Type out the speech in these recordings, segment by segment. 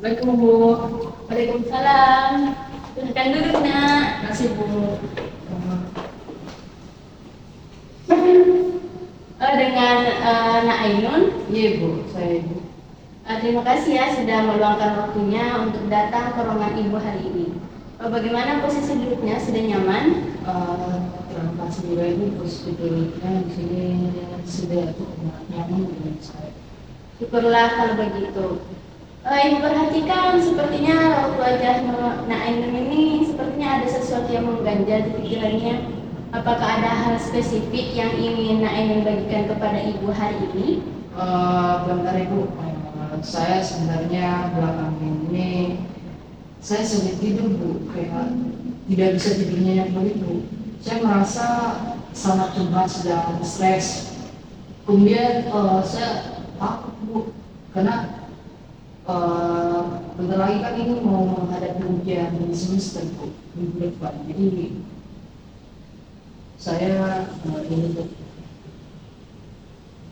Assalamualaikum Bu. Waalaikumsalam. Silahkan duduk, Nak. Terima kasih Bu. Dengan Nak Ainun. Iya Bu, saya Bu. Terima kasih ya sudah meluangkan waktunya untuk datang ke ruangan Ibu hari ini. Bagaimana posisi duduknya? Sudah nyaman? Terima kasih juga Ibu, posisi duduknya di sini sudah cukup nyaman dengan saya. Syukurlah kalau begitu. Ibu perhatikan sepertinya raut wajah Nak Ainun ini sepertinya ada sesuatu yang mengganjal di pikirannya. Apakah ada hal spesifik yang ingin Nak Ainun bagikan kepada Ibu hari ini? Bentar Ibu, saya sebenarnya belakangan ini saya sulit tidur Bu, kayak tidak bisa tidur nyenyak begitu. Saya merasa sangat cemas dan stres. Kemudian saya takut Bu, karena bentar lagi kan ini mau menghadapi ujian di semester Bu, minggu depan. Jadi saya ini tuh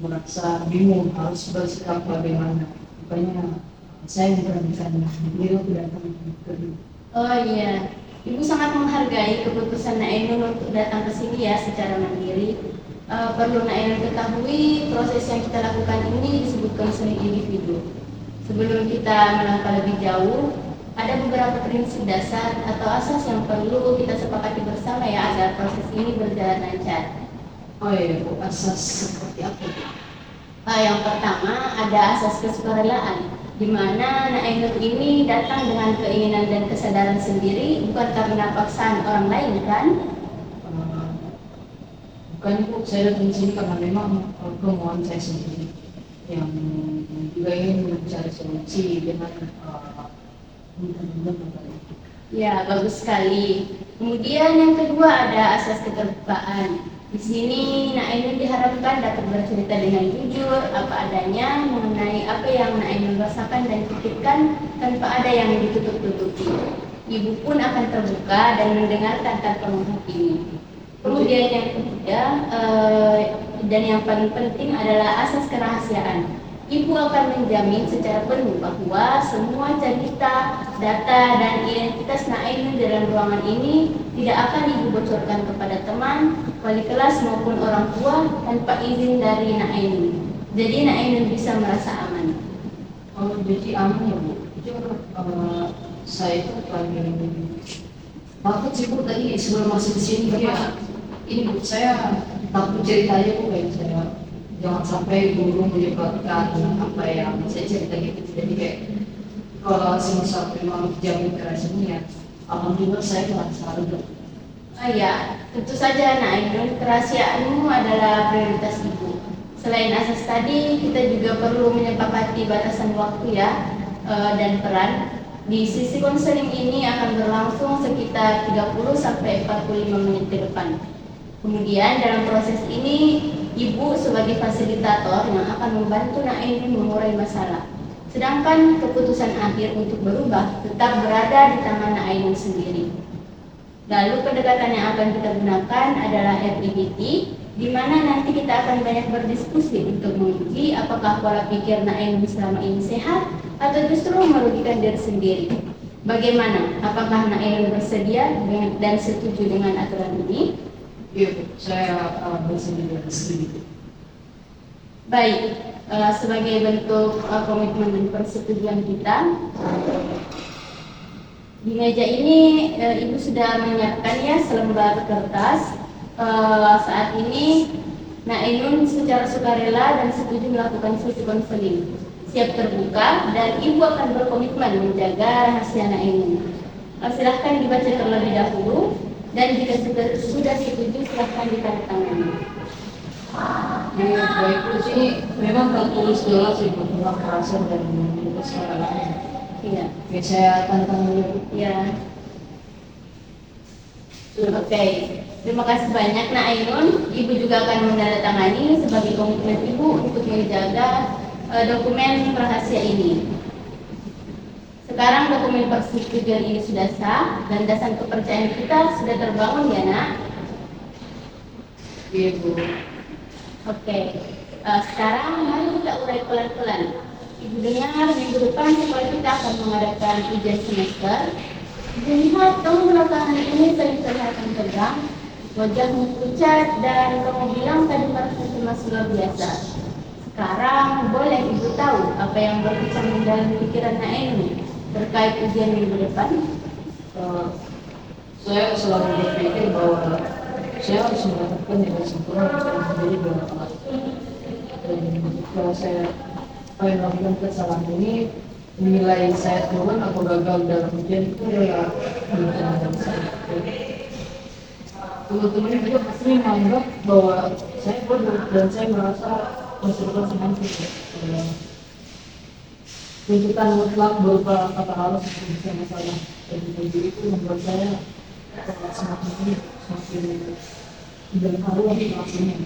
merasa bingung harus bersikap bagaimana. Makanya saya memberanikan diri untuk datang ke Ibu. Oh iya, Ibu sangat menghargai keputusan Nak Ainun untuk datang ke sini ya secara mandiri. Perlu Nak Ainun ketahui proses yang kita lakukan ini disebut konseling individu. Sebelum kita melangkah lebih jauh, ada beberapa prinsip dasar atau asas yang perlu kita sepakati bersama ya agar proses ini berjalan lancar. Oh iya Bu, asas seperti apa Bu? Yang pertama ada asas kesukarelaan, di mana Nak Ainun ini datang dengan keinginan dan kesadaran sendiri, bukan karena paksaan orang lain kan? Bukan Bu, saya datang di sini karena memang kemauan saya sendiri yang juga ingin mencari solusi dengan Ya, bagus sekali. Kemudian yang kedua ada asas keterbukaan. Di sini Nak Ainun diharapkan dapat bercerita dengan jujur apa adanya mengenai apa yang Nak Ainun rasakan dan pikirkan tanpa ada yang ditutup-tutupi. Ibu pun akan terbuka dan mendengarkan tanpa menghakimi. Kemudian yang ketiga dan yang paling penting adalah asas kerahasiaan. Ibu akan menjamin secara penuh bahwa semua cerita, data, dan identitas Nak Ainun dalam ruangan ini tidak akan Ibu bocorkan kepada teman, wali kelas maupun orang tua tanpa izin dari Nak Ainun. Jadi Nak Ainun bisa merasa aman. Oh, jadi aman ya Bu. Itu saya itu lagi takut sih Bu tadi sebelum masuk ke sini karena ini Bu, saya takut ceritanya Bu kayak saya jangan sampai guru menyebabkan apa yang saya cerita gitu. Jadi kayak kalau semisal memang jamin kerahasiaannya, alhamdulillah saya merasa lega. Ya, tentu saja Nak Ainun, kerahasiaanmu adalah prioritas Ibu. Selain asas tadi, kita juga perlu menyepakati batasan waktu ya dan peran. Di sisi konseling ini akan berlangsung sekitar 30 sampai 45 menit ke depan. Kemudian dalam proses ini, Ibu sebagai fasilitator yang akan membantu Nak Ainun mengurai masalah. Sedangkan keputusan akhir untuk berubah tetap berada di tangan Nak Ainun sendiri. Lalu pendekatan yang akan kita gunakan adalah RPBT, di mana nanti kita akan banyak berdiskusi untuk menguji apakah pola pikir Nak Ainun selama ini sehat atau justru merugikan diri sendiri. Bagaimana? Apakah Nak Ainun bersedia dan setuju dengan aturan ini? Iya Bu, saya bersedia dan setuju. Baik, sebagai bentuk komitmen dan persetujuan kita, di meja ini Ibu sudah menyiapkan ya selembar kertas. Saat ini Nak Ainun secara sukarela dan setuju melakukan sesi konseling, siap terbuka dan Ibu akan berkomitmen menjaga rahasia Nak Ainun. Silahkan dibaca terlebih dahulu dan jika sudah setuju silahkan ditandatangani. Iya baik Bu, sini memang tertulis jelas sih Bu tentang kerahasiaan dan juga sukarelaannya. Iya. Oke, saya tanda tangan dulu Bu. Ya. Oke. Terima kasih banyak Nak Ainun. Ibu juga akan menandatangani sebagai komitmen Ibu untuk menjaga dokumen rahasia ini. Sekarang dokumen persetujuan ini sudah sah, landasan kepercayaan kita sudah terbangun ya Nak? Iya Bu. Oke. Sekarang mari kita urai pelan-pelan. Ibu dengar minggu depan sekolah kita akan mengadakan ujian semester. Ibu lihat kamu belakangan ini sering kelihatan tegang, wajahmu pucat, dan kamu bilang tadi merasa cemas luar biasa. Sekarang boleh ibu tahu apa yang berkecamuk dalam pikiran Naomi terkait ujian minggu depan? Eh, saya selalu berpikir bahwa saya harus mendapatkan nilai sempurna untuk menjadi bermanfaat. Dan kalau saya melakukan kesalahan ini, nilai saya turun atau gagal dalam ujian itu adalah bencana dari saya. Teman-teman juga pasti menganggap bahwa saya bodoh dan saya merasa masa depan saya hancur. Tuntutan mutlak berupa kata halus untuk bisa masalah dan diri itu membuat saya semakin tidak tahu apa maksudnya.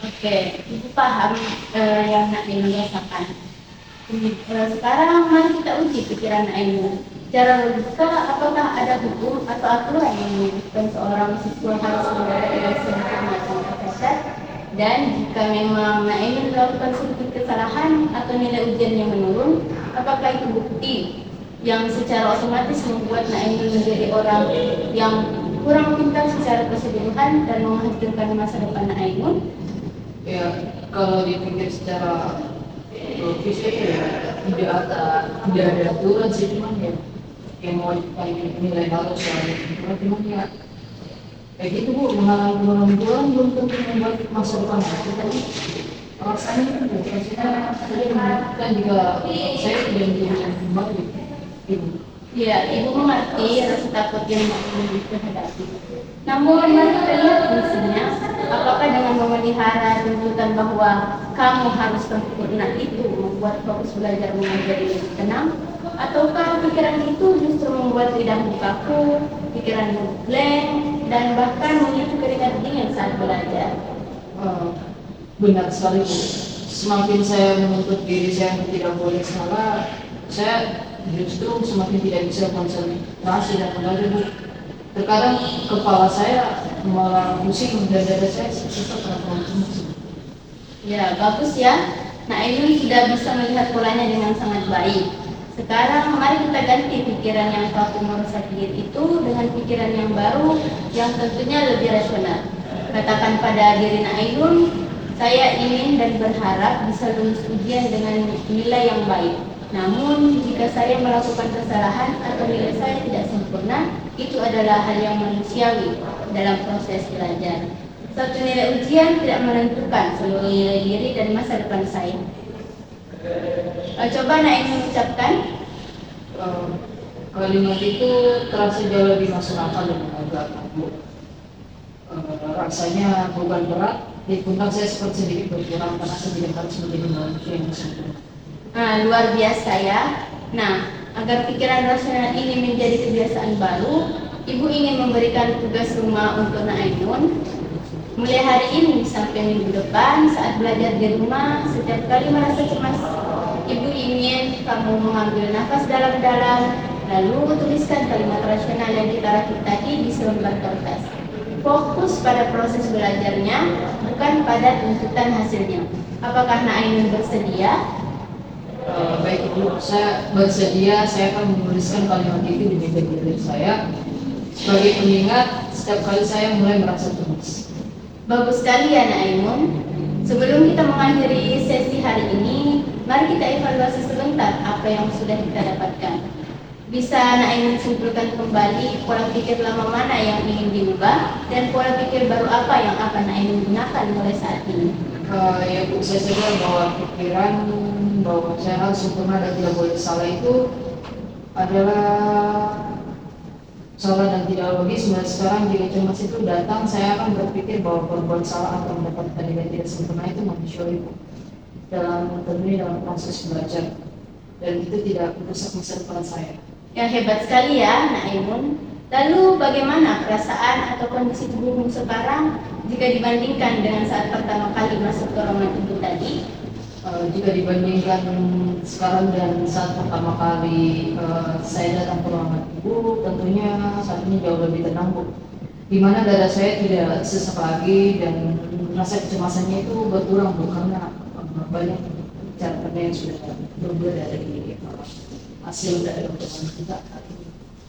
Oke, ibu paham yang Nak Ainun rasakan. Sekarang mari kita uji pikiran Nak Ainun. Secara logika, apakah ada hukum atau aturan yang menyebutkan seorang siswa harus mendapatkan sempurna tanpa cacat? Dan jika memang Nak Ainun melakukan sedikit kesalahan atau nilai ujiannya menurun, apakah itu bukti yang secara otomatis membuat Nak Ainun menjadi orang yang kurang pintar secara keseluruhan dan menghancurkan masa depan Nak Ainun? Ya, kalau dipikir secara logis itu ya tidak ada aturan sih, cuman ya yang mau nilai halus soalnya cuman ya kayak gitu Bu, menghalangi orang belum tentu membuat masa depan kita rasanya itu Bu, rasanya saya menunjukkan jika saya tidak menjadi yang kembali Ibu. Ya, ibu mengerti rasa takut yang ibu hadapi. Namun, mari kita lihat fungsinya. Apakah dengan memelihara tuntutan bahwa kamu harus sempurna itu membuat fokus belajar menjadi lebih tenang? Ataukah pikiran itu justru membuat lidahmu kaku, pikiranmu blank, dan bahkan memicu keringat dingin saat belajar? Benar sekali Bu. Semakin saya menuntut diri saya untuk tidak boleh salah, saya justru semakin tidak bisa konsentrasi dan belajar Bu. Terkadang kepala saya malah pusing dan dada saya sesak karena cemas. Ya, bagus ya. Nah, Ainun sudah bisa melihat polanya dengan sangat baik. Sekarang mari kita ganti pikiran yang kaku merusak diri itu dengan pikiran yang baru yang tentunya lebih rasional. Katakan pada diri Ainun, saya ingin dan berharap bisa lulus ujian dengan nilai yang baik. Namun, jika saya melakukan kesalahan atau nilai saya tidak sempurna, itu adalah hal yang manusiawi dalam proses belajar. Satu nilai ujian tidak menentukan seluruh nilai diri dan masa depan saya. Coba Nak ingin mengucapkan. Kalimat itu terasa jauh lebih masuk akal dan agak Bu. Rasanya beban berat di pundak saya seperti sedikit berkurang karena saya tidak harus menjadi manusia yang sempurna. Nah, luar biasa ya. Nah, agar pikiran rasional ini menjadi kebiasaan baru, Ibu ingin memberikan tugas rumah untuk Nak Ainun. Mulai hari ini sampai minggu depan saat belajar di rumah, setiap kali merasa cemas, Ibu ingin kamu mengambil nafas dalam-dalam, lalu tuliskan kalimat rasional yang kita rakit tadi di selembar kertas. Fokus pada proses belajarnya, bukan pada tuntutan hasilnya. Apakah Nak Ainun bersedia? Baik Bu, saya bersedia. Saya akan menuliskan kalimat itu di meja belajar saya sebagai pengingat setiap kali saya mulai merasa cemas. Bagus sekali ya Nak Ainun. Sebelum kita mengakhiri sesi hari ini, mari kita evaluasi sebentar apa yang sudah kita dapatkan. Bisa Nak Ainun simpulkan kembali pola pikir lama mana yang ingin diubah dan pola pikir baru apa yang akan Nak Ainun gunakan mulai saat ini? Ya Bu, saya sadar bahwa pikiran bahwa saya harus sempurna dan tidak boleh salah itu adalah salah dan tidak logis. Mulai sekarang jika cemas itu datang, saya akan berpikir bahwa berbuat salah atau mendapatkan nilai tidak sempurna itu manusiawi dalam proses belajar, dan itu tidak merusak masa depan saya. Yang hebat sekali ya Nak Ainun. Lalu bagaimana perasaan atau kondisi tubuhmu sekarang jika dibandingkan dengan saat pertama kali masuk ke ruangan ibu tadi? Jika dibandingkan sekarang dan saat pertama kali saya datang ke ruangan ibu, tentunya saat ini jauh lebih tenang Bu. Di mana dada saya tidak sesak lagi dan rasa kecemasannya itu berkurang Bu, karena banyak cara pandang yang sudah berbeda dari hasil dari pertemuan kita.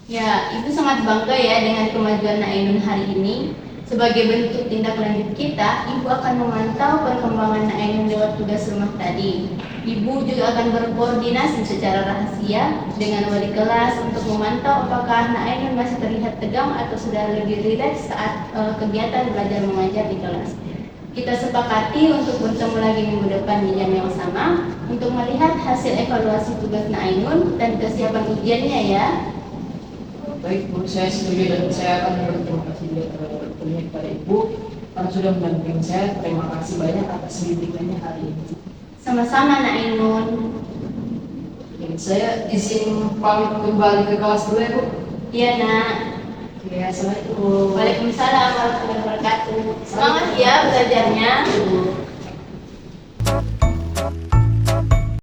Ya, Ibu sangat bangga ya dengan kemajuan Nainun hari ini. Sebagai bentuk tindak lanjut kita, Ibu akan memantau perkembangan Nainun lewat tugas rumah tadi. Ibu juga akan berkoordinasi secara rahasia dengan wali kelas untuk memantau apakah Nainun masih terlihat tegang atau sudah lebih rileks saat kegiatan belajar mengajar di kelas. Kita sepakati untuk bertemu lagi minggu depan di jam yang sama untuk melihat hasil evaluasi tugas Nainun dan kesiapan ujiannya ya. Baik Bu, saya setuju dan saya akan berterima kasih kepada Ibu karena sudah mendampingi saya. Terima kasih banyak atas bimbingannya hari ini. Sama-sama Nainun. Oke, saya izin pamit kembali ke kelas dulu ya Bu. Iya nak. Oke, assalamualaikum. Waalaikumsalam warahmatullahi wabarakatuh. Semangat ya belajarnya.